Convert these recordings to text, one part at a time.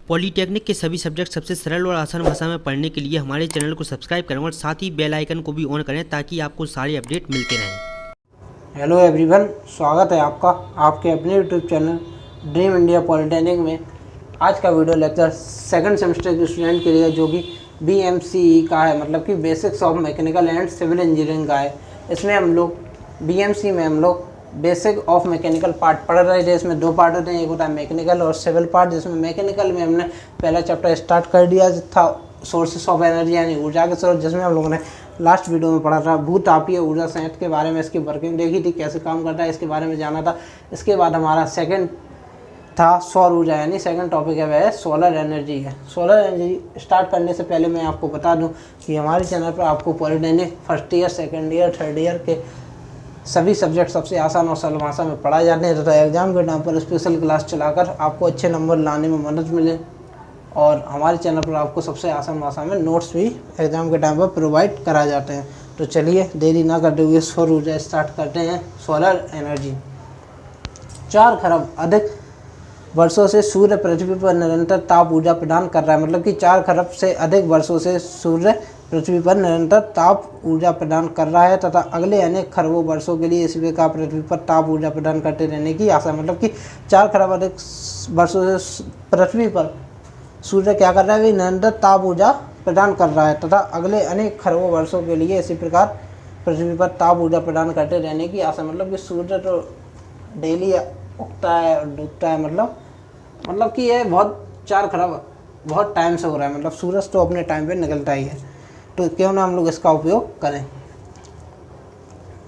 Polytechnic के सभी subject सबसे सरल और आसान भाषा में पढ़ने के लिए हमारे चैनल को सब्सक्राइब करें और साथ ही बेल आइकन को भी ऑन करें ताकि आपको सारे अपडेट मिलते रहें। हेलो एवरीवन, स्वागत है आपका आपके अपने YouTube channel Dream India Polytechnic में। आज का वीडियो लेक्चर सेकंड सेमेस्टर के स्टूडेंट के लिए जो कि BMCE का है, मतलब कि basics of mechanical and civil engineering का है। इसमें हम लोग BMC में हम लोग बेसिक ऑफ मैकेनिकल पार्ट पढ़ रहे थे। इसमें दो पार्ट होते हैं, एक होता है मैकेनिकल और सिविल पार्ट। जिसमें मैकेनिकल में हमने पहला चैप्टर स्टार्ट कर दिया था, सोर्सेस ऑफ एनर्जी यानी ऊर्जा के स्रोत, जिसमें हम लोगों ने लास्ट वीडियो में पढ़ा था भूतापीय ऊर्जा संयंत्र के बारे में, इसकी वर्किंग देखी थी, कैसे काम करता है, इसके बारे में जाना था। इसके बाद हमारा सेकंड था सौर ऊर्जा, यानी सेकंड टॉपिक है वह है सोलर एनर्जी है। सोलर एनर्जी स्टार्ट करने से पहले मैं आपको बता दूं कि हमारे चैनल पर आपको polytechnic first year, second year, third year के सभी सब्जेक्ट सबसे आसान और सरल भाषा में पढ़ाए जाते हैं तथा एग्जाम के टाइम पर स्पेशल क्लास चलाकर आपको अच्छे नंबर लाने में मदद मिले। और हमारे चैनल पर आपको सबसे आसान भाषा में नोट्स भी एग्जाम के टाइम पर प्रोवाइड कराए जाते हैं। तो चलिए देरी ना करते हुए सौर ऊर्जा स्टार्ट करते हैं। सोलर एनर्जी 4 खरब अधिक वर्षों से सूर्य पृथ्वी पर निरंतर ताप ऊर्जा प्रदान कर रहा है। मतलब कि 4 खरब से अधिक वर्षों से सूर्य पृथ्वी पर निरंतर ताप ऊर्जा प्रदान कर रहा है तथा अगले अनेक खरबों वर्षों के लिए इसी प्रकार पृथ्वी पर ताप ऊर्जा प्रदान करते रहने की आशा। मतलब कि 4 खरब अधिक वर्षों से पृथ्वी पर सूर्य क्या कर रहा है, निरंतर ताप ऊर्जा प्रदान कर रहा है तथा अगले अनेक खरबों वर्षों के लिए इसी प्रकार पृथ्वी पर ताप ऊर्जा प्रदान करते रहने की आशा। मतलब कि सूर्य तो डेली उगता है और डूबता है, मतलब कि ये बहुत 4 खरब बहुत टाइम से हो रहा है। मतलब सूरज तो अपने टाइम पे निकलता ही है, तो क्यों ना हम लोग इसका उपयोग करें।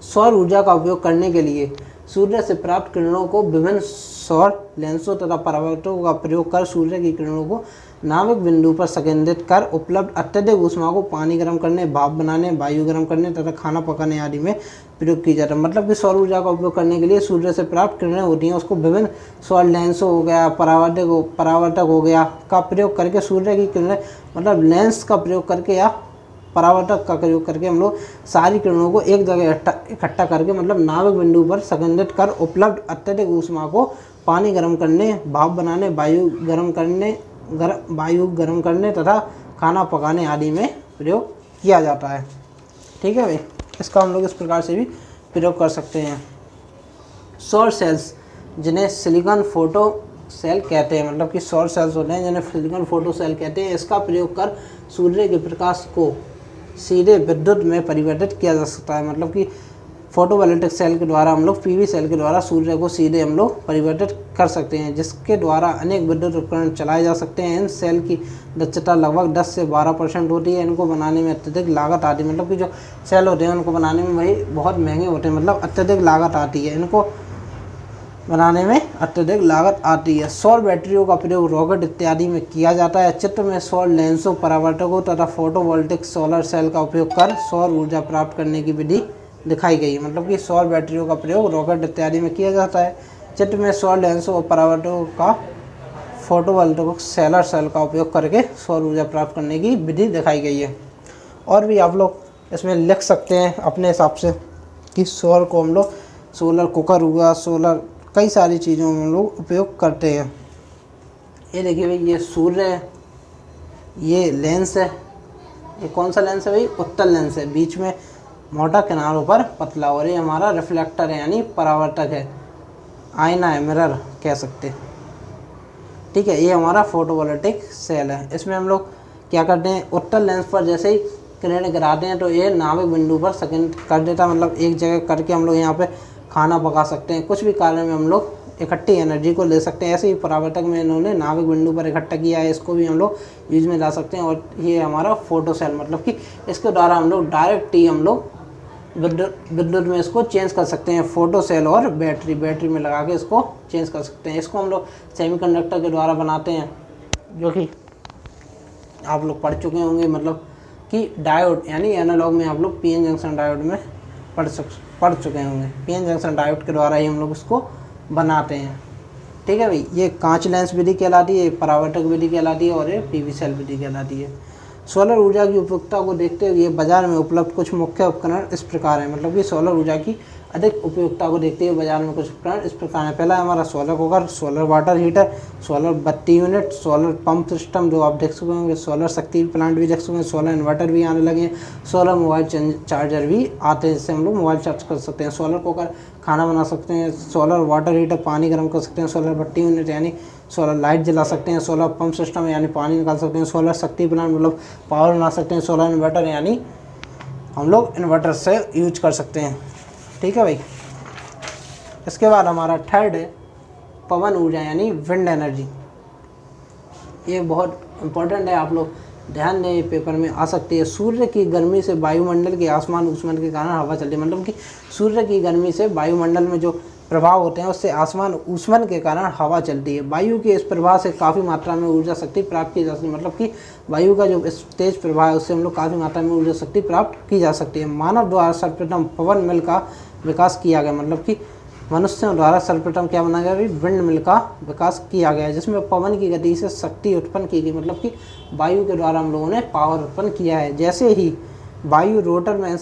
सौर ऊर्जा का उपयोग करने के लिए सूर्य से प्राप्त किरणों को विभिन्न सौर लेंसों तथा परावर्तकों का प्रयोग कर सूर्य की किरणों को नाविक बिंदु पर संकेंद्रित कर उपलब्ध अत्यधिक ऊष्मा को पानी गर्म करने, भाप बनाने, वायु गर्म करने तथा खाना पकाने आदि में प्रयोग की जाता है। मतलब कि सौर ऊर्जा का उपयोग करने के लिए सूर्य से प्राप्त किरणें होती हैं, उसको विभिन्न सौर लेंसों हो गया, परावर्तक हो गया का प्रयोग करके सूर्य की किरणें, मतलब लेंस का प्रयोग करके या परावर्तक का प्रयोग करके हम लोग सारी किरणों को एक जगह इकट्ठा करके, मतलब नाविक बिंदु पर संकेंद्रित कर उपलब्ध अत्यधिक ऊष्मा को पानी गर्म करने, भाप बनाने, वायु गर्म करने तथा खाना पकाने आदि में प्रयोग किया जाता है। ठीक है भाई, इसका हम लोग इस प्रकार से भी प्रयोग कर सकते हैं। सौर सेल्स जिन्हें सिलिकॉन फोटो सेल कहते हैं, मतलब कि सौर सेल्स होते हैं जिन्हें सिलिकॉन फोटो सेल कहते हैं, इसका प्रयोग कर सूर्य के प्रकाश को सीधे विद्युत में परिवर्तित किया जा सकता है। मतलब कि फोटोवोल्टिक सेल के द्वारा हम लोग PV सेल के द्वारा सूर्य को सीधे हम लोग परिवर्तित कर सकते हैं, जिसके द्वारा अनेक विद्युत उपकरण चलाए जा सकते हैं। इन सेल की दक्षता लगभग 10 से 12% होती है। इनको बनाने में अत्यधिक लागत आती है। मतलब कि जो सेल होते हैं उनको बनाने में भाई बहुत महंगे होते हैं, मतलब अत्यधिक लागत आती है, इनको बनाने में अत्यधिक लागत आती है। सौर बैटरियों का प्रयोग रॉकेट इत्यादि में किया जाता है। चित्र में सौर लेंसों, परावर्तकों तथा फोटोवोल्टिक सोलर सेल का उपयोग कर सौर ऊर्जा प्राप्त करने की विधि दिखाई गई है। मतलब कि सौर बैटरियों का प्रयोग रॉकेट इत्यादि में किया जाता है। चित्र में सौर लेंसों और परावर्तकों का फोटोवोल्टिक सोलर सेल का उपयोग करके सौर ऊर्जा प्राप्त करने की विधि दिखाई गई है। और भी आप लोग इसमें लिख सकते हैं अपने हिसाब से कि सौर को हम लोग सोलर कुकर हुआ, सोलर कई सारी चीज़ों में हम लोग उपयोग करते हैं। ये देखिए भाई, ये सूर्य है, ये लेंस है। ये कौन सा लेंस है भाई? उत्तल लेंस है, बीच में मोटा, किनारों पर पतला। और ये हमारा रिफ्लेक्टर है यानी परावर्तक है, आईना है, मिरर कह सकते हैं। ठीक है, ये हमारा फोटोवोल्टिक सेल है। इसमें हम लोग क्या करते हैं, उत्तल लेंस पर जैसे ही किरण गिराते हैं तो ये नाविक बिंदु पर संकेंद्रित कर देता है। मतलब एक जगह करके हम लोग यहाँ पे खाना पका सकते हैं, कुछ भी कार्य में हम लोग इकट्ठी एनर्जी को ले सकते हैं। ऐसे ही परावर्तक में इन्होंने नाविक बिंदु पर इकट्ठा किया है, इसको भी हम लोग यूज में ला सकते हैं। और ये हमारा फोटो सेल, मतलब कि इसके द्वारा हम लोग डायरेक्ट ही हम लोग विद्युत में इसको चेंज कर सकते हैं। फोटो सेल और बैटरी में लगा के इसको चेंज कर सकते हैं। इसको हम लोग सेमीकंडक्टर के द्वारा बनाते हैं, जो कि आप लोग पढ़ चुके होंगे। मतलब कि डायोड यानी एनालॉग में आप लोग PN जंक्शन डायोड में पढ़ चुके होंगे। PN जंक्शन डायोड के द्वारा ही हम लोग इसको बनाते हैं। ठीक है भाई, ये कांच लेंस विधि कहलाती है, परावर्तक विधि कहलाती है और ये PV सेल विधि कहलाती है। सोलर ऊर्जा की उपयोगिता को देखते हुए बाजार में उपलब्ध कुछ मुख्य उपकरण इस प्रकार हैं। मतलब कि सोलर ऊर्जा की अधिक उपयोगिता को देखते हुए बाजार में कुछ उपकरण इस प्रकार हैं। पहला है हमारा solar cooker, solar water heater, solar बत्ती यूनिट, सोलर पंप सिस्टम जो आप देख सकते होंगे, सोलर शक्ति प्लांट भी देख सकते हैं, सोलर इन्वर्टर भी आने लगे हैं, सोलर मोबाइल चार्जर भी आते हैं जिससे हम लोग मोबाइल चार्ज कर सकते हैं। सोलर कुकर खाना बना सकते हैं, सोलर वाटर हीटर पानी गर्म कर सकते हैं, सोलर बत्ती यूनिट यानी सोलर लाइट जला सकते हैं, सोलर पंप सिस्टम यानी पानी निकाल सकते हैं, सोलर शक्ति प्लांट मतलब पावर बना सकते हैं, सोलर इन्वर्टर यानी हम लोग इन्वर्टर से यूज कर सकते हैं। ठीक है भाई। इसके बाद हमारा थर्ड है पवन ऊर्जा यानी विंड एनर्जी। ये बहुत इम्पोर्टेंट है, आप लोग ध्यान दें, पेपर में आ सकती है। सूर्य की गर्मी से वायुमंडल के आसमान ऊष्मन के कारण हवा चलती है। मतलब कि सूर्य की गर्मी से वायुमंडल में जो प्रभाव होते हैं उससे आसमान ऊष्मन के कारण हवा चलती है। वायु के इस प्रभाव से काफ़ी मात्रा में ऊर्जा शक्ति प्राप्त की जा सकती है। मतलब कि वायु का जो इस तेज प्रभाव है उससे हम लोग काफ़ी मात्रा में ऊर्जा शक्ति प्राप्त की जा सकती है। मानव द्वारा सर्वप्रथम पवन मिल का विकास किया गया। मतलब कि मनुष्यों द्वारा सर्वप्रथम क्या बनाया गया, विंड मिल का विकास किया गया है जिसमें पवन की गति से शक्ति उत्पन्न की गई। मतलब कि वायु के द्वारा हम लोगों ने पावर उत्पन्न किया है। जैसे ही वायु रोटर में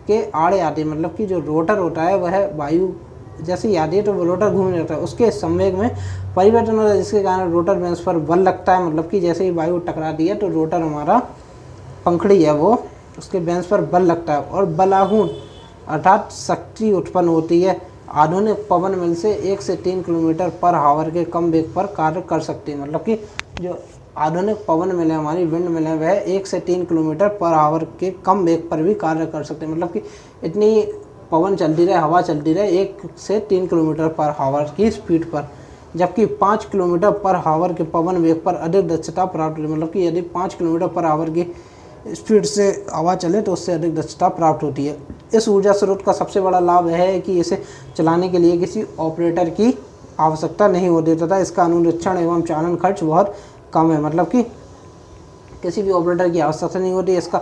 के आड़े आती है, मतलब कि जो रोटर होता है वह वायु जैसे ही आती है तो वो रोटर घूमने लगता है, उसके संवेग में परिवर्तन होता है जिसके कारण रोटर बेंच पर बल लगता है। मतलब कि जैसे ही वायु टकराती है तो रोटर हमारा पंखड़ी है वो उसके बेंच पर बल लगता है और बलाहून अर्थात शक्ति उत्पन्न होती है। आधुनिक पवन मिल से 1 से 3 किलोमीटर पर आवर के कम वेग पर कार्य कर सकती है। मतलब कि जो आधुनिक पवन मिल है हमारी विंड मिल है वह 1 से 3 किलोमीटर पर आवर के कम वेग पर भी कार्य कर सकते हैं। मतलब कि इतनी पवन चलती रहे, हवा चलती रहे 1 से 3 किलोमीटर पर आवर की स्पीड पर, जबकि 5 किलोमीटर पर आवर के पवन वेग पर अधिक दक्षता प्राप्त होती है। मतलब कि यदि 5 किलोमीटर पर आवर की स्पीड से हवा चले तो उससे अधिक दक्षता प्राप्त होती है। इस ऊर्जा स्रोत का सबसे बड़ा लाभ यह है कि इसे चलाने के लिए किसी ऑपरेटर की आवश्यकता नहीं होती तथा इसका अनुरक्षण एवं चालन खर्च बहुत कम है। मतलब कि किसी भी ऑपरेटर की आवश्यकता नहीं होती, इसका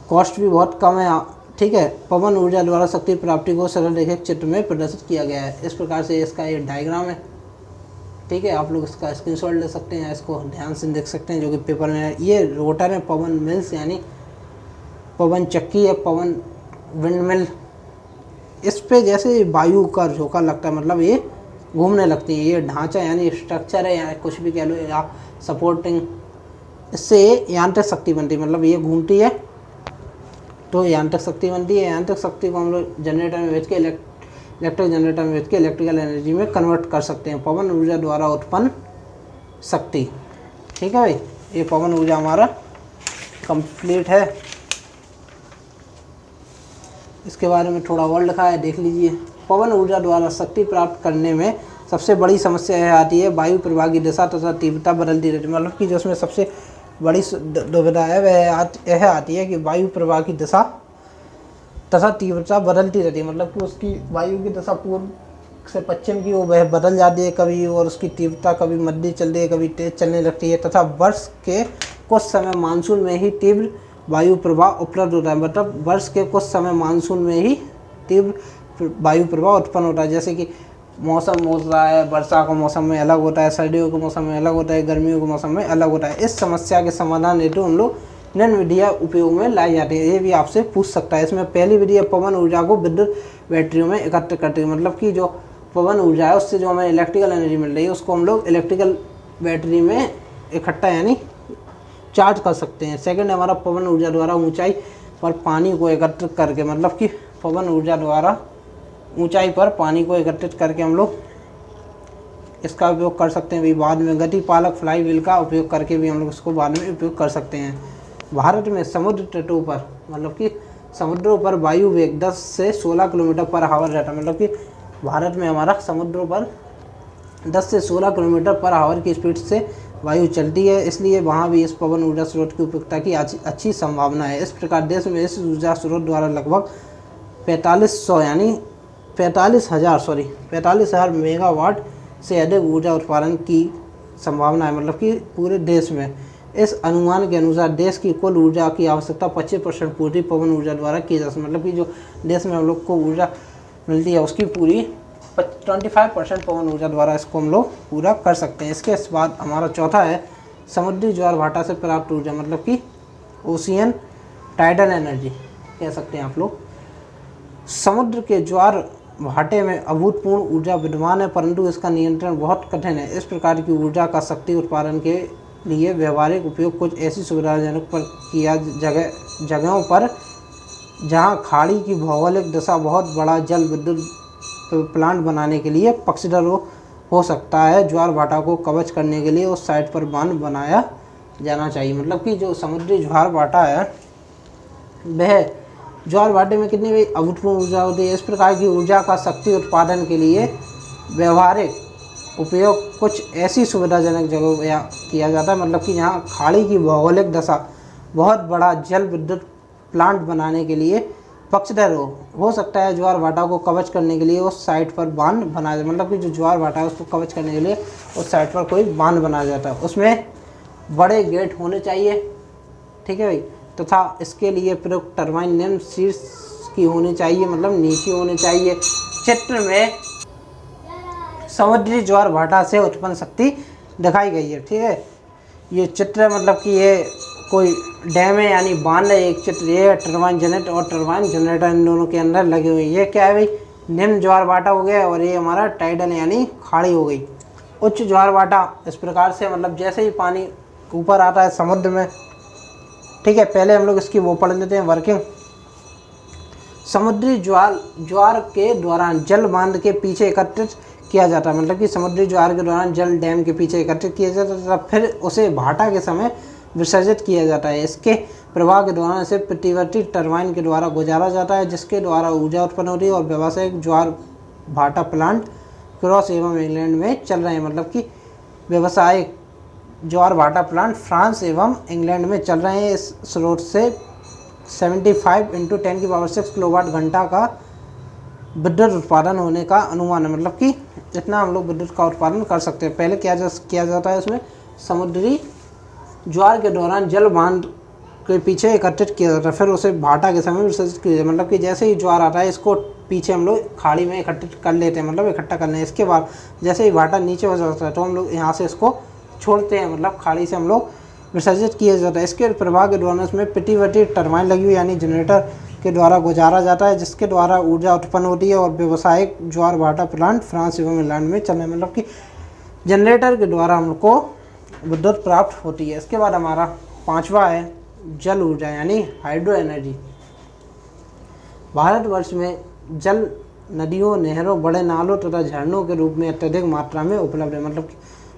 कॉस्ट भी बहुत कम है। ठीक है। पवन ऊर्जा द्वारा शक्ति प्राप्ति को सरल रेखिक चित्र में प्रदर्शित किया गया है। इस प्रकार से इसका ये डायग्राम है। ठीक है, आप लोग इसका स्क्रीनशॉट ले सकते हैं, इसको ध्यान से देख सकते हैं जो कि पेपर में है। ये रोटर है पवन मिल्स यानी पवन चक्की है, पवन विंड मिल। इस पे जैसे वायु का झोंका लगता है, मतलब ये घूमने लगती है। ये ढांचा यानी स्ट्रक्चर है या कुछ भी कह लो या सपोर्टिंग, इससे यांत्रिक शक्ति बनती है। मतलब ये घूमती है तो यांत्रिक शक्ति बनती है। यांत्रिक शक्ति को हम लोग जनरेटर में भेज के इलेक्ट्रिक जनरेटर में भेज के इलेक्ट्रिकल एनर्जी में कन्वर्ट कर सकते हैं। पवन ऊर्जा द्वारा उत्पन्न शक्ति। ठीक है भाई, ये पवन ऊर्जा हमारा कंप्लीट है। इसके बारे में थोड़ा और लिखा है, देख लीजिए। पवन ऊर्जा द्वारा शक्ति प्राप्त करने में सबसे बड़ी समस्या यह आती है वायु प्रवाह की दिशा तथा तीव्रता बदलती रहती है। मतलब कि जो उसमें सबसे बड़ी दुविधा है वह यह आती है कि वायु प्रवाह की दिशा तथा तीव्रता बदलती रहती है। मतलब कि उसकी वायु की दिशा पूर्व से पश्चिम की वह बदल जाती है कभी, और उसकी तीव्रता कभी मध्यम चलती है कभी तेज चलने लगती है। तथा वर्ष के कुछ समय मानसून में ही तीव्र वायु प्रवाह उपलब्ध होता है। मतलब वर्ष के कुछ समय मानसून में ही तीव्र वायु प्रवाह उत्पन्न होता है। जैसे कि मौसम होता है, वर्षा का मौसम में अलग होता है, सर्दियों के मौसम में अलग होता है, गर्मियों के मौसम में अलग होता है। इस समस्या के समाधान हेतु हम लोग निम्न विधियाँ उपयोग में लाई जाती है। ये भी आपसे पूछ सकता है। इसमें पहली विधि है पवन ऊर्जा को विद्युत बैटरियों में एकत्र करती है। मतलब कि जो पवन ऊर्जा है उससे जो हमें इलेक्ट्रिकल एनर्जी मिल रही है उसको हम लोग इलेक्ट्रिकल बैटरी में इकट्ठा यानी चार्ज कर सकते हैं। सेकंड है हमारा पवन ऊर्जा द्वारा ऊंचाई पर पानी को एकत्रित करके, मतलब कि पवन ऊर्जा द्वारा ऊंचाई पर पानी को एकत्रित करके हम लोग इसका उपयोग कर सकते हैं। भी बाद में गति पालक फ्लाई व्हील का उपयोग करके भी हम लोग इसको बाद में उपयोग कर सकते हैं। भारत में समुद्र तटों पर, मतलब कि समुद्रों पर वायु वेग 10 से 16 किलोमीटर पर आवर रहता है। मतलब कि भारत में हमारा समुद्रों पर 10 से 16 किलोमीटर पर आवर की स्पीड से वायु चलती है, इसलिए वहाँ भी इस पवन ऊर्जा स्रोत की उपयोगिता की अच्छी संभावना है। इस प्रकार देश में इस ऊर्जा स्रोत द्वारा लगभग 45,000 मेगावाट से अधिक ऊर्जा उत्पादन की संभावना है। मतलब कि पूरे देश में इस अनुमान के अनुसार देश की कुल ऊर्जा की आवश्यकता 25% पूर्ति पवन ऊर्जा द्वारा की जा सकती है। मतलब कि जो देश में हम लोग को ऊर्जा मिलती है उसकी पूरी 25% पवन ऊर्जा द्वारा इसको हम लोग पूरा कर सकते हैं। इसके बाद हमारा चौथा है समुद्री ज्वार भाटा से प्राप्त ऊर्जा। मतलब कि ओशियन टाइडल एनर्जी कह सकते हैं आप लोग। समुद्र के ज्वार भाटे में अभूतपूर्व ऊर्जा विद्यमान है, परंतु इसका नियंत्रण बहुत कठिन है। इस प्रकार की ऊर्जा का शक्ति उत्पादन के लिए व्यवहारिक उपयोग कुछ ऐसी सुविधाजनक पर किया जगहों पर जहां खाड़ी की भौगोलिक दशा बहुत बड़ा जल विद्युत प्लांट बनाने के लिए पक्षधर हो सकता है। ज्वार भाटा को कवच करने के लिए उस साइट पर बांध बनाया जाना चाहिए। मतलब कि जो समुद्री ज्वार भाटा है वह ज्वार भाटे में कितनी भी अभूतपूर्व ऊर्जा होती है। इस प्रकार की ऊर्जा का शक्ति उत्पादन के लिए व्यवहारिक उपयोग कुछ ऐसी सुविधाजनक जगहों पर किया जाता है। मतलब कि यहाँ खाड़ी की भौगोलिक दशा बहुत बड़ा जल विद्युत प्लांट बनाने के लिए पक्षधर हो सकता है। ज्वार भाटा को कवच करने के लिए उस साइट पर बांध बनाया जाता है। मतलब कि जो ज्वार भाटा है उसको कवच करने के लिए उस साइट पर कोई बांध बनाया जाता है। उसमें बड़े गेट होने चाहिए, ठीक है भाई, तथा इसके लिए प्रयुक्त टरबाइन निम्न शीर्ष की होनी चाहिए, मतलब नीचे होनी चाहिए। चित्र में समुद्री ज्वार भाटा से उत्पन्न शक्ति दिखाई गई है, ठीक है। ये चित्र है, मतलब कि ये कोई डैम है यानी बांध है। एक चित्र ये टरबाइन जनरेटर और टरबाइन जनरेटर इन दोनों के अंदर लगे हुए हैं। ये क्या है भाई, निम्न ज्वार भाटा हो गया और ये हमारा टाइडल यानी खाड़ी हो गई। उच्च ज्वार भाटा इस प्रकार से, मतलब जैसे ही पानी ऊपर आता है समुद्र में, ठीक है। पहले हम लोग इसकी वो पढ़ लेते हैं वर्किंग। समुद्री ज्वार के दौरान जल बांध के पीछे एकत्रित किया जाता है। मतलब कि समुद्री ज्वार के दौरान जल डैम के पीछे एकत्रित किया जाता है, फिर उसे भाटा के समय विसर्जित किया जाता है। इसके प्रवाह के दौरान इसे प्रतिवर्ती टरबाइन के द्वारा गुजारा जाता है, जिसके द्वारा ऊर्जा उत्पन्न होती है। और व्यावसायिक ज्वार भाटा प्लांट फ्रांस एवं इंग्लैंड में चल रहे हैं। मतलब कि व्यावसायिक ज्वार भाटा प्लांट फ्रांस एवं इंग्लैंड में चल रहे हैं। इस स्रोत से 75 × 10⁶ किलोवाट घंटा का विद्युत उत्पादन होने का अनुमान है। मतलब कि इतना हम लोग विद्युत का उत्पादन कर सकते हैं। पहले किया जाता है इसमें समुद्री ज्वार के दौरान जल बांध के पीछे एकत्रित किया जाता है, फिर उसे भाटा के समय विसर्जित किया जाता है। मतलब कि जैसे ही ज्वार आता है इसको पीछे हम लोग खाड़ी में एकत्रित कर लेते हैं, मतलब इकट्ठा कर लेते हैं। इसके बाद जैसे ही भाटा नीचे हो जाता है तो हम लोग यहाँ से इसको छोड़ते हैं, मतलब खाड़ी से हम लोग विसर्जित किया जाता है। इसके प्रवाह के दौरान इसमें प्रतिवर्ती टरबाइन लगी हुई यानी जनरेटर के द्वारा गुजारा जाता है, जिसके द्वारा ऊर्जा उत्पन्न होती है। और व्यावसायिक ज्वार भाटा प्लांट फ्रांस एवं इंग्लैंड में चल रहे हैं। मतलब कि जनरेटर के द्वारा हमको विद्युत प्राप्त होती है। इसके बाद हमारा पांचवा है जल ऊर्जा यानी हाइड्रो एनर्जी। भारतवर्ष में जल नदियों, नहरों, बड़े नालों तथा झरनों के रूप में अत्यधिक मात्रा में उपलब्ध है। मतलब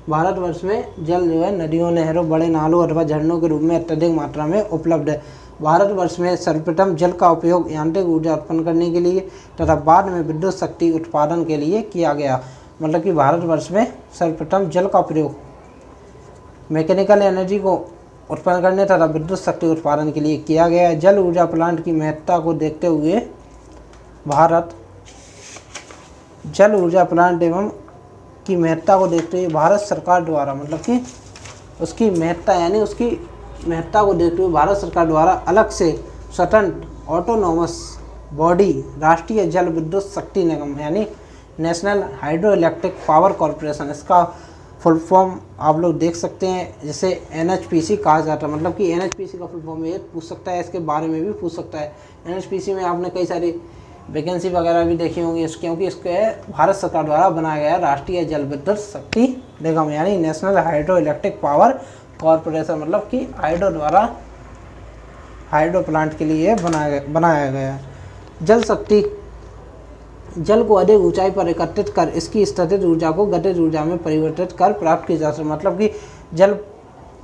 भारतवर्ष में जल जो है नदियों, नहरों, बड़े नालों अथवा झरनों के रूप में अत्यधिक मात्रा में उपलब्ध है। भारतवर्ष में सर्वप्रथम जल का उपयोग यांत्रिक ऊर्जा उत्पन्न करने के लिए तथा बाद में विद्युत शक्ति उत्पादन के लिए किया गया। मतलब कि भारतवर्ष में सर्वप्रथम जल का प्रयोग मैकेनिकल एनर्जी को उत्पन्न करने तथा विद्युत शक्ति उत्पादन के लिए किया गया है। जल ऊर्जा प्लांट की महत्ता को देखते हुए भारत जल ऊर्जा प्लांट एवं की महत्ता को देखते हुए भारत सरकार द्वारा, मतलब कि उसकी महत्ता यानी उसकी महत्ता को देखते हुए भारत सरकार द्वारा अलग से स्वतंत्र ऑटोनोमस बॉडी राष्ट्रीय जल विद्युत शक्ति निगम यानी national hydro electric power corporation, इसका फुल फॉर्म आप लोग देख सकते हैं, जिसे NHPC कहा जाता है। मतलब कि NHPC का फुल फॉर्म ये पूछ सकता है, इसके बारे में भी पूछ सकता है। NHPC में आपने कई सारी वैकेंसी वगैरह भी देखी होंगी, क्योंकि इसके भारत सरकार द्वारा बनाया गया राष्ट्रीय जल विद्युत शक्ति निगम यानी national hydro electric power corporation. मतलब कि हाइड्रो द्वारा हाइड्रो प्लांट के लिए बनाया गया। जल शक्ति जल को अधिक ऊंचाई पर एकत्रित कर इसकी स्थितिज ऊर्जा को गतिज ऊर्जा में परिवर्तित कर प्राप्त की जा सकती है। मतलब कि जल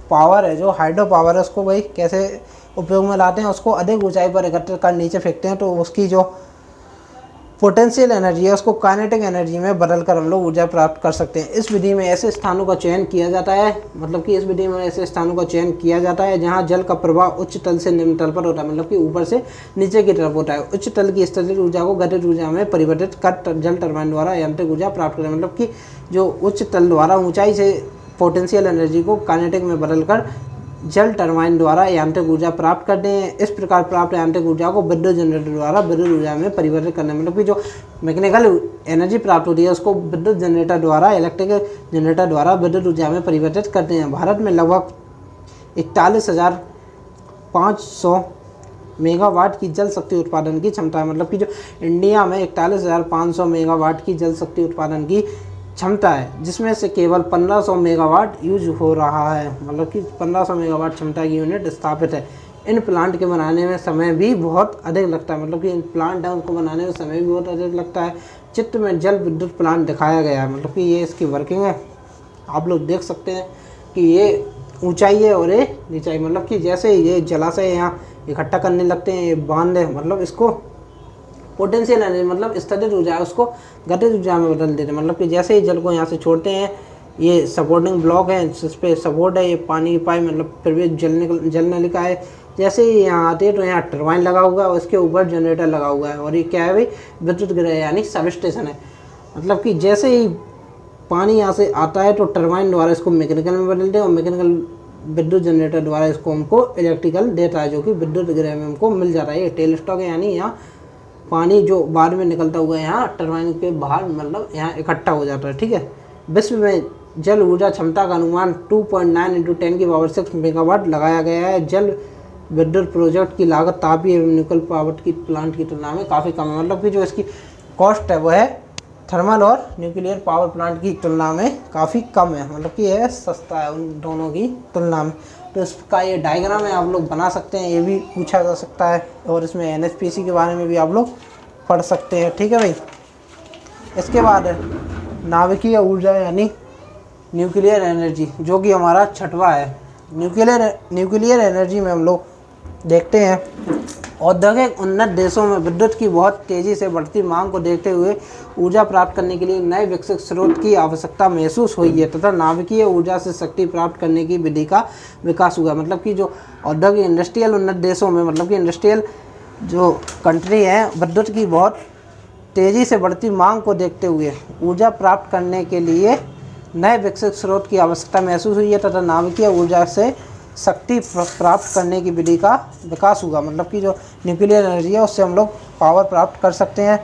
पावर है, जो हाइड्रो पावर है, उसको भाई कैसे उपयोग में लाते हैं, उसको अधिक ऊंचाई पर एकत्रित कर नीचे फेंकते हैं तो उसकी जो पोटेंशियल एनर्जी है उसको काइनेटिक एनर्जी में बदल कर हम लोग ऊर्जा प्राप्त कर सकते हैं। इस विधि में ऐसे स्थानों का चयन किया जाता है, मतलब कि इस विधि में ऐसे स्थानों का चयन किया जाता है जहां जल का प्रवाह उच्च तल से निम्न तल पर होता है, मतलब कि ऊपर से नीचे की तरफ होता है। उच्च तल की स्थितिज ऊर्जा को गतिज ऊर्जा में परिवर्तित कर जल टरबाइन द्वारा यांत्रिक ऊर्जा प्राप्त करें। मतलब कि जो उच्च तल द्वारा ऊंचाई से पोटेंशियल एनर्जी को काइनेटिक में बदल कर जल टरबाइन द्वारा यांत्रिक ऊर्जा प्राप्त करते हैं। इस प्रकार प्राप्त यांत्रिक ऊर्जा को विद्युत जनरेटर द्वारा विद्युत ऊर्जा में परिवर्तित करना, मतलब कि जो मैकेनिकल एनर्जी प्राप्त होती है उसको विद्युत जनरेटर द्वारा, इलेक्ट्रिक जनरेटर द्वारा विद्युत ऊर्जा में परिवर्तित करते हैं। भारत में लगभग 41,000 41,500 मेगावाट की जल शक्ति उत्पादन की क्षमता है। मतलब कि जो इंडिया में 41,500 मेगावाट की जल शक्ति उत्पादन की क्षमता है, जिसमें से केवल 1500 मेगावाट यूज हो रहा है। मतलब कि 1500 मेगावाट क्षमता की यूनिट स्थापित है। इन प्लांट के बनाने में समय भी बहुत अधिक लगता है। मतलब कि इन प्लांट है उनको बनाने में समय भी बहुत अधिक लगता है। चित्र में जल विद्युत प्लांट दिखाया गया है। मतलब कि ये इसकी वर्किंग है, आप लोग देख सकते हैं कि ये ऊंचाई है और ये नीचाई। मतलब कि जैसे ये जलाशय यहाँ इकट्ठा करने लगते हैं, ये बांध है, मतलब इसको पोटेंशियल एनर्जी मतलब स्थितिज ऊर्जा है उसको गतिज ऊर्जा में बदल देते हैं। मतलब कि जैसे ही जल को यहाँ से छोड़ते हैं, ये सपोर्टिंग ब्लॉक है जिस पे सपोर्ट है, ये पानी की पाइप मतलब फिर भी जल नलिका है। जैसे ही यहाँ आते हैं तो यहाँ टरबाइन लगा हुआ है और इसके ऊपर जनरेटर लगा हुआ है और ये क्या है भाई, विद्युत गृह यानी सब स्टेशन है। मतलब कि जैसे ही पानी यहाँ से आता है तो टरबाइन द्वारा इसको मैकेनिकल में बदलते हैं और मैकेनिकल विद्युत जनरेटर द्वारा इसको हमको इलेक्ट्रिकल देता है, जो कि विद्युत गृह में हमको मिल जाता है। ये टेल स्टॉक है, यानी यहाँ पानी जो बाद में निकलता हुआ है यहाँ टरबाइन के बाहर मतलब यहाँ इकट्ठा हो जाता है। ठीक है, विश्व में जल ऊर्जा क्षमता का अनुमान 2.9 × 10⁶ मेगावाट लगाया गया है। जल विद्युत प्रोजेक्ट की लागत तापीय एवं न्यूक्लियर पावर की प्लांट की तुलना में काफ़ी कम है। मतलब कि जो इसकी कॉस्ट है वो है थर्मल और न्यूक्लियर पावर प्लांट की तुलना में काफ़ी कम है। मतलब कि यह सस्ता है उन दोनों की तुलना में। तो इसका ये डायग्राम है, आप लोग बना सकते हैं, ये भी पूछा जा सकता है और इसमें NHPC के बारे में भी आप लोग पढ़ सकते हैं। ठीक है भाई। इसके बाद है नाभिकीय ऊर्जा यानी न्यूक्लियर एनर्जी, जो कि हमारा छठवा है। न्यूक्लियर एनर्जी में हम लोग देखते हैं औद्योगिक उन्नत देशों में विद्युत की बहुत तेज़ी से बढ़ती मांग को देखते हुए ऊर्जा प्राप्त करने के लिए नए विकसित स्रोत की आवश्यकता महसूस हुई है तथा नाभिकीय ऊर्जा से शक्ति प्राप्त करने की विधि का विकास हुआ। मतलब कि जो औद्योगिक इंडस्ट्रियल उन्नत देशों में मतलब कि इंडस्ट्रियल जो कंट्री है, विद्युत की बहुत तेज़ी से बढ़ती मांग को देखते हुए ऊर्जा प्राप्त करने के लिए नए विकसित स्रोत की आवश्यकता महसूस हुई है तथा नाभिकीय ऊर्जा से शक्ति प्राप्त करने की विधि का विकास हुआ। मतलब कि जो न्यूक्लियर एनर्जी है उससे हम लोग पावर प्राप्त कर सकते हैं,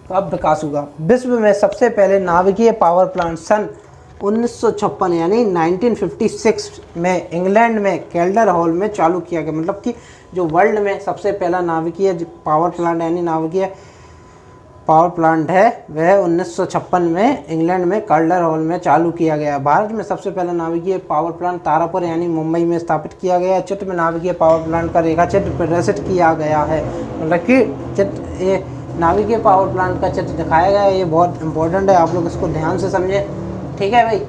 कब विकास हुआ। विश्व में सबसे पहले नाभिकीय पावर प्लांट सन 1956 यानी 1956 में इंग्लैंड में कैल्डर हॉल में चालू किया गया। मतलब कि जो वर्ल्ड में सबसे पहला नाभिकीय पावर प्लांट यानी नाभिकीय पावर प्लांट है वह 1956 में इंग्लैंड में कैल्डर हॉल में चालू किया गया। भारत में सबसे पहला नाभिकीय पावर प्लांट तारापुर यानी मुंबई में स्थापित किया गया। चित्र में नाभिकीय पावर प्लांट का रेखा चित्र प्रदर्शित किया गया है। मतलब कि चित्र ये नाभिकीय पावर प्लांट का चित्र दिखाया गया है, ये बहुत इंपॉर्टेंट है, आप लोग इसको ध्यान से समझें। ठीक है भाई,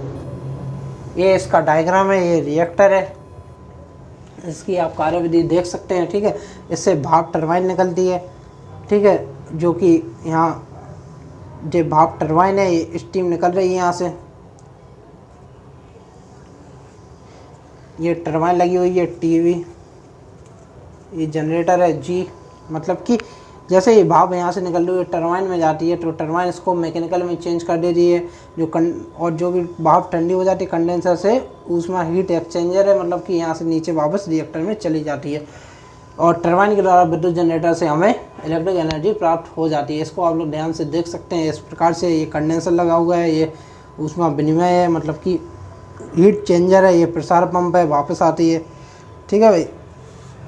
ये इसका डायग्राम है, ये रिएक्टर है, इसकी आप कार्यविधि देख सकते हैं। ठीक है, इससे भाप टरबाइन निकलती है। ठीक है, जो कि यहाँ जो भाप टरबाइन है ये स्टीम निकल रही है यहाँ से, ये टरबाइन लगी हुई है टीवी, ये जनरेटर है जी। मतलब कि जैसे ये भाप यहाँ से निकल रही है टरबाइन में जाती है तो टरबाइन इसको मैकेनिकल में चेंज कर देती है और जो भी भाप ठंडी हो जाती है कंडेंसर से ऊष्मा हीट एक्सचेंजर है। मतलब कि यहाँ से नीचे वापस रिएक्टर में चली जाती है और टरबाइन के द्वारा विद्युत जनरेटर से हमें इलेक्ट्रिक एनर्जी प्राप्त हो जाती है। इसको आप लोग ध्यान से देख सकते हैं। इस प्रकार से ये कंडेंसर लगा हुआ है, ये ऊष्मा विनिमय है, मतलब कि हीट चेंजर है, ये प्रसार पंप है, वापस आती है। ठीक है भाई,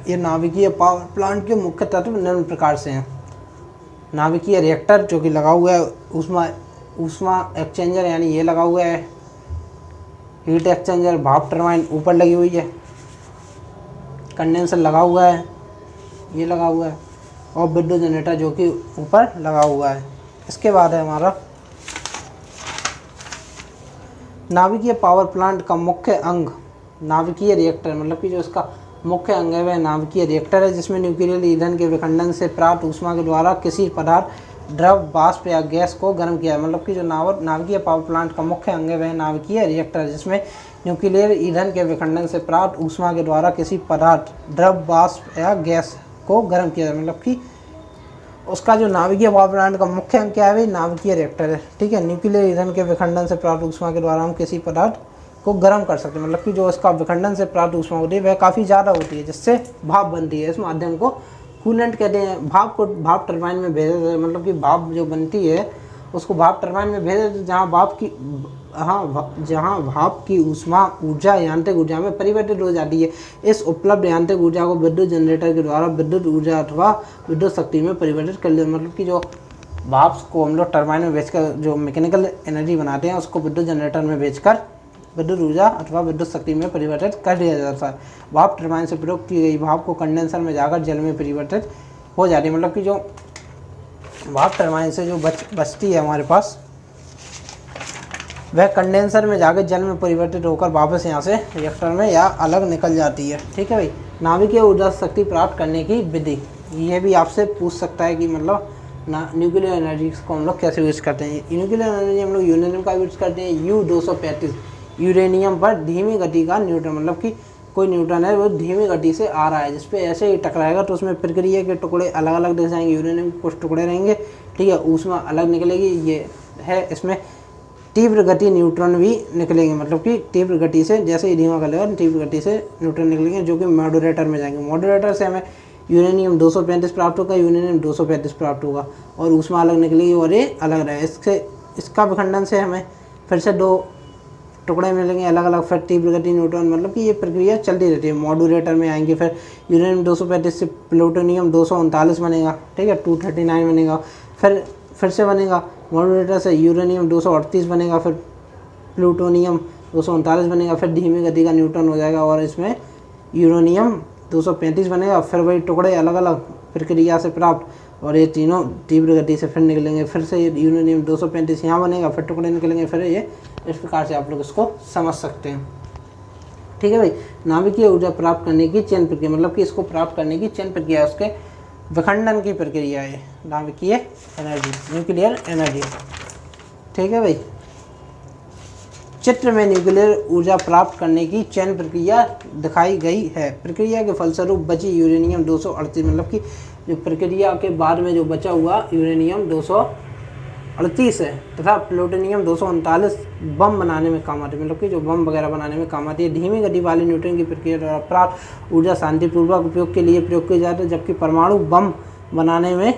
ये नाभिकीय पावर प्लांट के मुख्य तत्व निम्न प्रकार से हैं। नाभिकीय रिएक्टर जो कि लगा हुआ है, ऊष्मा एक्सचेंजर यानी ये लगा हुआ है, हीट एक्सचेंजर भाप टरबाइन ऊपर लगी हुई है, कंडेंसर लगा हुआ है, ये लगा हुआ है और विद्युत जनरेटर जो कि ऊपर लगा हुआ है। इसके बाद है हमारा नाभिकीय पावर प्लांट का मुख्य अंग नाभिकीय रिएक्टर। मतलब कि जो इसका मुख्य अंग है वह नाभिकीय रिएक्टर है, जिसमें न्यूक्लियर ईंधन के विखंडन से प्राप्त ऊष्मा के द्वारा किसी पदार्थ द्रव वाष्प या गैस को गर्म किया है। मतलब कि जो नाभिकीय पावर प्लांट का मुख्य अंग है वह नाभिकीय रिएक्टर है, जिसमें न्यूक्लियर ईंधन के विखंडन से प्राप्त ऊष्मा के द्वारा किसी पदार्थ द्रव वाष्प या गैस को गर्म किया जाए। मतलब कि उसका जो नाभिकीय पावर प्लांट का मुख्य अंग क्या है, नाभिकीय रिएक्टर है। ठीक है, न्यूक्लियर ईंधन के विखंडन से प्राप्त ऊष्मा के द्वारा हम किसी पदार्थ को गर्म कर सकते हैं। मतलब कि जो इसका विखंडन से प्राप्त ऊष्मा होती है वह काफ़ी ज़्यादा होती है, जिससे भाप बनती है। इस माध्यम को कूलेंट कहते हैं। भाप को भाप टरबाइन में भेजा जाता है। मतलब कि भाप जो बनती है उसको भाप टरबाइन में भेजा जाता है, जहाँ भाप की जहाँ भाप की ऊष्मा ऊर्जा यांत्रिक ऊर्जा में परिवर्तित हो जाती है। इस उपलब्ध यांत्रिक ऊर्जा को विद्युत जनरेटर के द्वारा विद्युत ऊर्जा अथवा विद्युत शक्ति में परिवर्तित कर लिया। मतलब कि जो भाप को हम लोग टरबाइन में बेचकर जो मैकेनिकल एनर्जी बनाते हैं उसको विद्युत जनरेटर में बेचकर विद्युत ऊर्जा अथवा विद्युत शक्ति में परिवर्तित कर दिया जाता है। भाप टरबाइन से प्रयोग की गई भाप को कंडेंसर में जाकर जल में परिवर्तित हो जाती है। मतलब कि जो भाप टरबाइन से जो बचती है हमारे पास वह कंडेंसर में जाकर जल में परिवर्तित होकर वापस यहाँ से रिएक्टर में या अलग निकल जाती है। ठीक है भाई। नाभिकीय ऊर्जा शक्ति प्राप्त करने की विधि, ये भी आपसे पूछ सकता है कि मतलब न्यूक्लियर एनर्जी को हम लोग कैसे यूज़ करते हैं। न्यूक्लियर एनर्जी हम लोग यूरेनियम का यूज़ करते हैं। U-235 यूरेनियम पर धीमी गति का न्यूट्रॉन, मतलब कि कोई न्यूट्रॉन है वो धीमी गति से आ रहा है, जिस पे ऐसे ही टकराएगा तो उसमें प्रक्रिया के टुकड़े अलग अलग दिख जाएंगे। यूरेनियम के कुछ टुकड़े रहेंगे, ठीक है, ऊष्मा अलग निकलेगी। ये है इसमें तीव्र गति न्यूट्रॉन भी निकलेंगे, मतलब कि तीव्र गति से जैसे ही धीमा करेगा तीव्र गति से न्यूट्रॉन निकलेंगे जो कि मॉड्यूलेटर में जाएंगे। मॉड्यूलेटर से हमें यूरेनियम 235 प्राप्त होगा, यूरेनियम 235 प्राप्त होगा और ऊष्मा अलग निकलेगी और ये अलग रहे। इसका विखंडन से हमें फिर से 2 टुकड़े मिलेंगे अलग अलग, फिर तीव्र गति न्यूट्रॉन, मतलब कि ये प्रक्रिया चलती रहती है। मॉड्यूलेटर में आएंगे, फिर यूरेनियम 235 से प्लूटोनियम 239 बनेगा, ठीक है, 239 बनेगा, फिर से बनेगा मॉड्यूलेटर से यूरेनियम 238 बनेगा, फिर प्लूटोनियम 239 बनेगा, फिर धीमी गति का न्यूट्रॉन हो जाएगा और इसमें यूरेनियम 235 बनेगा। फिर वही टुकड़े अलग अलग प्रक्रिया से प्राप्त और ये तीनों तीव्र गति से फिर निकलेंगे। फिर से यूरेनियम 235 यहाँ बनेगा, फिर टुकड़े निकलेंगे। फिर ये इस प्रकार से आप लोग इसको समझ सकते हैं। ठीक है भाई। नाभिकीय ऊर्जा प्राप्त करने की चयन प्रक्रिया, मतलब कि इसको प्राप्त करने की चयन प्रक्रिया, उसके विखंडन की प्रक्रिया है नाभिकीय एनर्जी, न्यूक्लियर एनर्जी। ठीक है भाई। चित्र में न्यूक्लियर ऊर्जा प्राप्त करने की चयन प्रक्रिया दिखाई गई है। प्रक्रिया के फलस्वरूप बची यूरेनियम 238, मतलब कि जो प्रक्रिया के बाद में जो बचा हुआ यूरेनियम 238 है तथा प्लूटोनियम 239 बम बनाने में काम आती है, मतलब कि जो बम वगैरह बनाने में काम आती है। धीमी गति वाले न्यूट्रॉन की प्रक्रिया द्वारा प्राप्त ऊर्जा शांतिपूर्वक उपयोग के लिए प्रयोग की जाती है, जबकि परमाणु बम बनाने में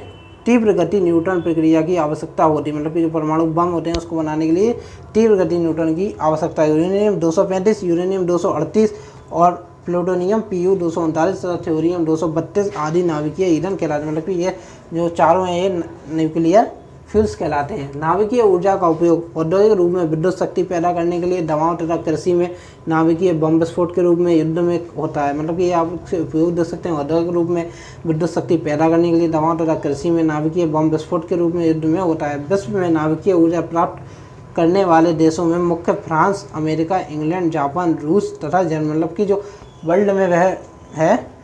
तीव्र गति न्यूट्रॉन प्रक्रिया की आवश्यकता होती है। मतलब कि जो परमाणु बम होते हैं उसको बनाने के लिए तीव्र गति न्यूट्रॉन की आवश्यकता है। यूरेनियम 235, यूरेनियम 238 और प्लूटोनियम Pu 239 तथा थ्योरियम 232 आदि नाभिकीय ईंधन कहलाते हैं। मतलब कि ये जो चारों हैं ये न्यूक्लियर फ्यूल्स कहलाते हैं। नाभिकीय ऊर्जा का उपयोग औद्योगिक रूप में विद्युत शक्ति पैदा करने के लिए, दवाओं तथा कृषि में, नाभिकीय बम विस्फोट के रूप में, युद्ध में होता है। मतलब कि ये आप उपयोग देख सकते हैं औद्योगिक रूप में विद्युत शक्ति पैदा करने के लिए, दवाओं तथा कृषि में, नाभिकीय बम विस्फोट के रूप में, युद्ध में होता है। विश्व में नाभिकीय ऊर्जा प्राप्त करने वाले देशों में मुख्य फ्रांस, अमेरिका, इंग्लैंड, जापान, रूस तथा जर्मनी, मतलब कि जो वर्ल्ड में वह है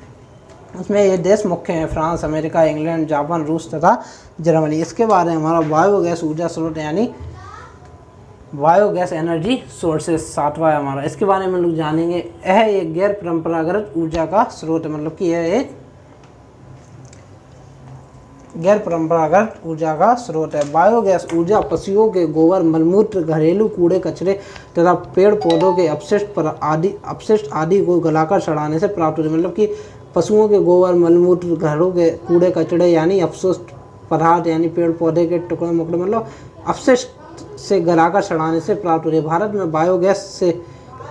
उसमें ये देश मुख्य हैं, फ्रांस, अमेरिका, इंग्लैंड, जापान, रूस तथा जर्मनी। इसके बाद है हमारा बायोगैस ऊर्जा स्रोत, यानी बायोगैस एनर्जी सोर्सेस, 7वां है हमारा। इसके बारे में हम लोग जानेंगे। यह एक गैर परंपरागत ऊर्जा का स्रोत है, मतलब कि यह एक गैर परंपरागत ऊर्जा का स्रोत है। बायोगैस ऊर्जा पशुओं के गोबर, मलमूत्र, घरेलू कूड़े कचरे तथा पेड़ पौधों के अपशिष्ट आदि को गलाकर सड़ाने से प्राप्त होती है। मतलब कि पशुओं के गोबर, मलमूत्र, घरों के कूड़े कचड़े यानी अपशिष्ट पदार्थ यानी पेड़ पौधे के टुकड़े मुकड़े, मतलब अपशिष्ट से गलाकर सड़ाने से प्राप्त होती है। भारत में बायोगैस से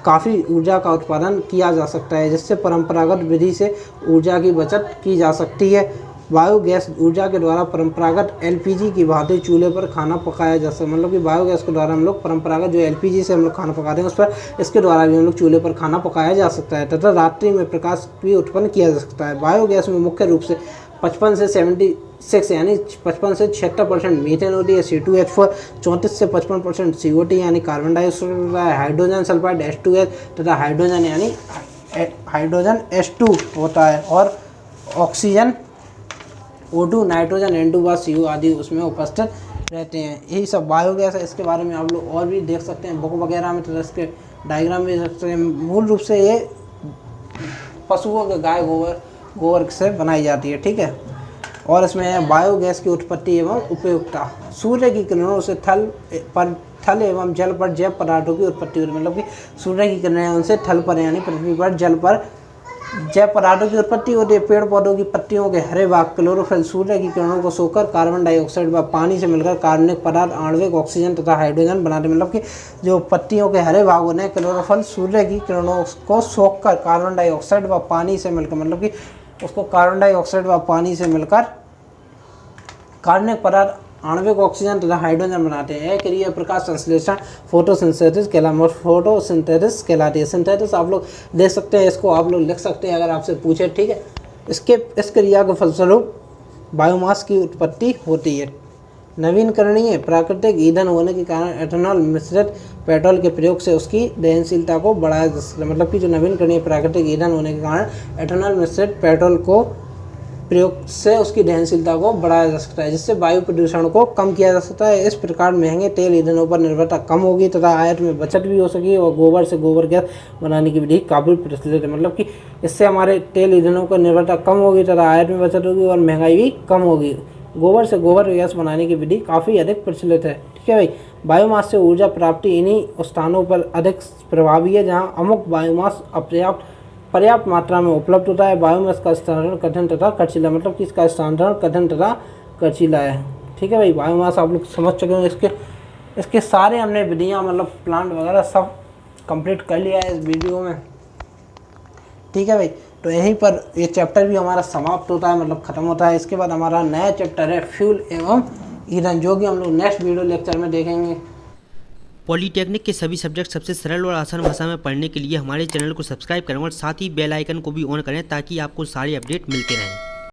काफ़ी ऊर्जा का उत्पादन किया जा सकता है, जिससे परंपरागत विधि से ऊर्जा की बचत की जा सकती है। बायोगैस ऊर्जा के द्वारा परंपरागत एलपीजी की भांति चूल्हे पर खाना पकाया जा सकता है। मतलब कि बायोगैस के द्वारा हम लोग परंपरागत जो एलपीजी से हम लोग खाना पकाते हैं उस पर इसके द्वारा भी हम लोग चूल्हे पर खाना पकाया जा सकता है तथा रात्रि में प्रकाश भी उत्पन्न किया जा सकता है। बायोगैस में मुख्य रूप से 55 से 76 यानी 55 से 76% मीथेन होती है, C2H4, 34 से 55% CO2 यानी कार्बन डाइऑक्साइड होता है, हाइड्रोजन सल्फाइड H2S तथा हाइड्रोजन यानी हाइड्रोजन H2 होता है और oxygen O2, nitrogen N2 CO आदि उसमें उपस्थित रहते हैं। यही सब बायोगैस है। इसके बारे में आप लोग और भी देख सकते हैं बुक वगैरह में, तो इसके डायग्राम भी देख सकते हैं। मूल रूप से ये पशुओं के गाय गोबर से बनाई जाती है, ठीक है। और इसमें बायोगैस की उत्पत्ति एवं उपयोगिता। सूर्य की किरणों से थल एवं जल पर जैव पदार्थों की उत्पत्ति होती है। मतलब कि सूर्य की किरणें उनसे थल पर यानी पृथ्वी पर जल पर जैव पदार्थों की उत्पत्ति होती है। पेड़ पौधों की पत्तियों के हरे भाग क्लोरोफिल सूर्य की किरणों को सोखकर कार्बन डाइऑक्साइड व पानी से मिलकर कार्बनिक पदार्थ आणविक ऑक्सीजन तथा हाइड्रोजन बनाते हैं। मतलब कि जो पत्तियों के हरे भाग होते हैं क्लोरोफिल सूर्य की किरणों को सोखकर कार्बन डाइऑक्साइड व पानी से मिलकर, मतलब कि उसको कार्बन डाइऑक्साइड व पानी से मिलकर कार्बनिक पदार्थ आणविक ऑक्सीजन तथा हाइड्रोजन बनाते हैं। यह क्रिया प्रकाश संश्लेषण फोटोसिंथेसिस कहलाती है। सिंथेसिस आप लोग देख सकते हैं, इसको आप लोग लिख सकते हैं अगर आपसे पूछे, ठीक है। इस क्रिया के फलस्वरूप बायोमास की उत्पत्ति होती है। नवीनकरणीय प्राकृतिक ईंधन होने के कारण एथेनॉल मिश्रित पेट्रोल के प्रयोग से उसकी दहनशीलता को बढ़ाया जा सकता है। मतलब कि जो नवीनकरणीय प्राकृतिक ईंधन होने के कारण एथेनॉल मिश्रित पेट्रोल को प्रयोग से उसकी दहनशीलता को बढ़ाया जा सकता है, जिससे वायु प्रदूषण को कम किया जा सकता है। इस प्रकार महंगे तेल ईंधनों पर निर्भरता कम होगी तथा आयात में बचत भी हो सकेगी और गोबर से गोबर गैस बनाने की विधि काफ़ी प्रचलित है। मतलब कि इससे हमारे तेल ईंधनों पर निर्भरता कम होगी तथा आयात में बचत होगी और महंगाई भी कम होगी। गोबर से गोबर गैस बनाने की विधि काफ़ी अधिक प्रचलित है, ठीक है भाई। बायोमास से ऊर्जा प्राप्ति इन्हीं स्थानों पर अधिक प्रभावी है जहाँ अमुक बायोमास पर्याप्त मात्रा में उपलब्ध होता है। बायोमास का स्थानांतरण कठिन तथा खर्चीला, मतलब कि इसका स्थानांतरण कठिन तथा खर्चीला है, ठीक है भाई। बायोमास आप लोग समझ चुके हैं। इसके सारे हमने विधियाँ, मतलब प्लांट वगैरह सब कंप्लीट कर लिया है इस वीडियो में, ठीक है भाई। तो यहीं पर ये चैप्टर भी हमारा समाप्त होता है, मतलब ख़त्म होता है। इसके बाद हमारा नया चैप्टर है फ्यूल एवं ईंधन, जो कि हम लोग नेक्स्ट वीडियो लेक्चर में देखेंगे। पॉलीटेक्निक के सभी सब्जेक्ट सबसे सरल और आसान भाषा में पढ़ने के लिए हमारे चैनल को सब्सक्राइब करें और साथ ही बेल आइकन को भी ऑन करें ताकि आपको सारे अपडेट मिलते रहें।